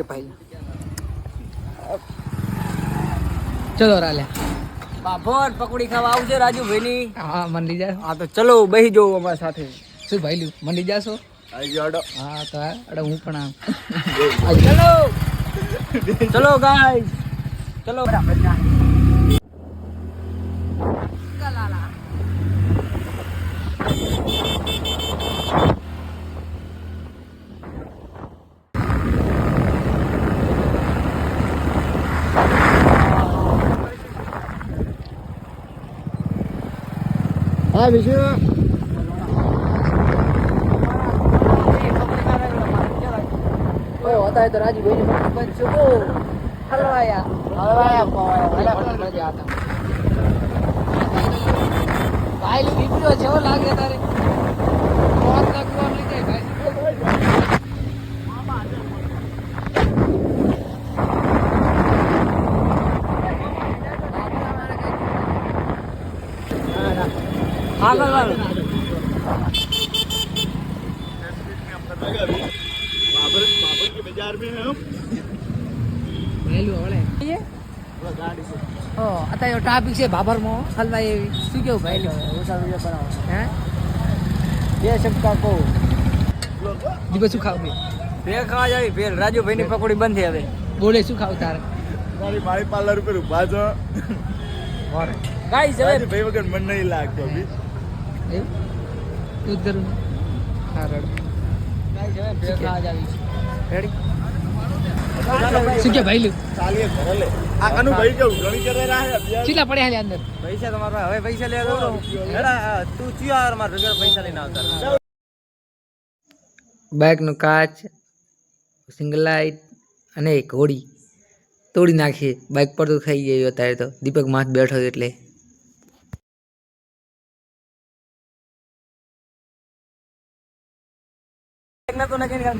કે ભાઈ ચલો રાલે બાપોર પકોડી ખાવા આવશે રાજુભાઈ ની. હા મંડી જાય. હા તો ચલો બેસી જવું અમારી સાથે. શું ભાઈ લ્યું મંડી જાશો? હા તો અડો હું પણ આવ. ચલો ચલો ગાઈસ ચલો. હા બીજું होता है तो राजू भाई ने बच्चों को हलवाया मजा आता भाई वीडियो जो लागे तारे बहुत लगवा लेके भाई हाँ बाबर के बाजार में हम વેલ્યુ આવડે ये ગાડી છે. ઓ અત્યારે ટ્રાફિક છે બાબર માં હલવાય એવી શું કેવું ભાઈ ઓછા વિડિયો બનાવો. હે બે શબ્દ કહો. દીપા શું ખાવ બે ભેળ ખાવા જાવી ભેળ. રાજુભાઈ ની પકોડી બંધ થઈ હવે. બોલે શું ખાવ તારે મારી મારી પાર્લર ઉપર ઉભા છો. ગાઈસ હવે ભાઈ વગર મન નહીં લાગતો અભી. એવું તું કરું હા રડ ગાઈસ હવે ભેળ ખાવા જાવી. રેડી શું કે ભાઈ લ્યું ચાલીએ ઘરે લે. આ કનું ભાઈ કેવું ઘણી કરે રહ્યા છે અભિયાન. ચીલા પડ્યા છે અંદર પૈસા તમારા હવે પૈસા લેવા દો. હેડા તું ચિયાર માર ભેગા પૈસા લઈને આવતા. બાઇકનો કાચ સિંગલ લાઇટ અને એક ઘોડી તોડી નાખીએ. બાઇક પર તો થઈ ગયું અત્યારે તો દીપક માથ બેઠો એટલે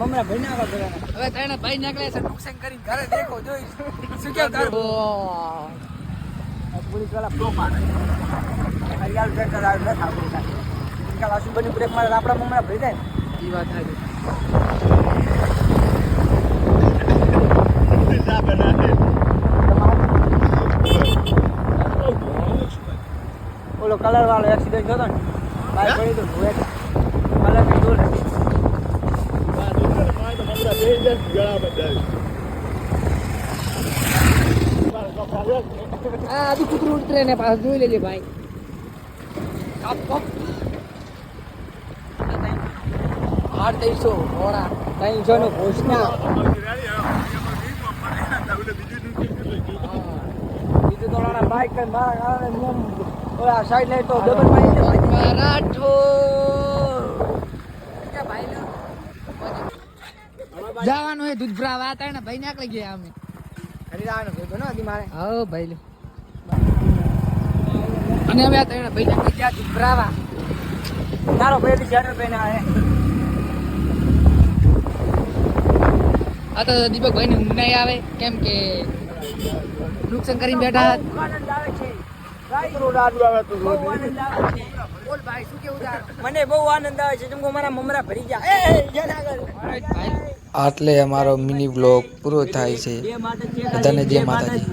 મમરા ભાઈ ના આવે. હવે તને ભાઈ નાખલે છે નુકસાન કરી ઘરે દેખો જોઈ શું કે તાર પોલીસ વાળા બ્લોક મારે. હરિયાળ બ્રેક કરાવે ન થાપડી નાખે. કાલ આશુબની બ્રેક મારે આપણા મમરા ભરી જાય. ઈ વાત થાય જા બનાવે. ઓલો કલર વાળો એક્સિડન્ટ થયો ને બાઈક પડી તો કલર ની ડોલ હતી. આ આદુ કૂતરું ઉતરે ને પાછું જોઈ લેજે ભાઈ આઠ 300 મોડા 300 નો ઘોષણા. બીજું તોડાના બાઈક કરીને મારા કારણે નિયમ ઓલા સાઈડ લાઈટ તો ડબલ મારી દે. મરાઠો કે ભાઈ જવાનું હે દૂધ ભરાવા હતા ને ભાઈ નાખી ગયા અમે હરિરાનો ભાઈ બનો હતી મારે. હા ભાઈ લો અને અમે હતા ભાઈ નાખી ગયા દૂધ ભરાવા. તારો ભાઈ શેટર પહેને આવે. આ તો દીપક ભાઈ ની ઊંઘ નહીં આવે કેમ કે નુકસાન કરીને બેઠા આનંદ આવે છે. આટલું આવે તો બહુ આનંદ આવે છે. બોલ ભાઈ શું કેવું તાર મને બહુ આનંદ આવે છે. જેમ કે મારા મમરા ભરી ગયા. આટલે અમારો મિની વ્લોગ પૂરો થાય છે. બધાને જય માતાજી.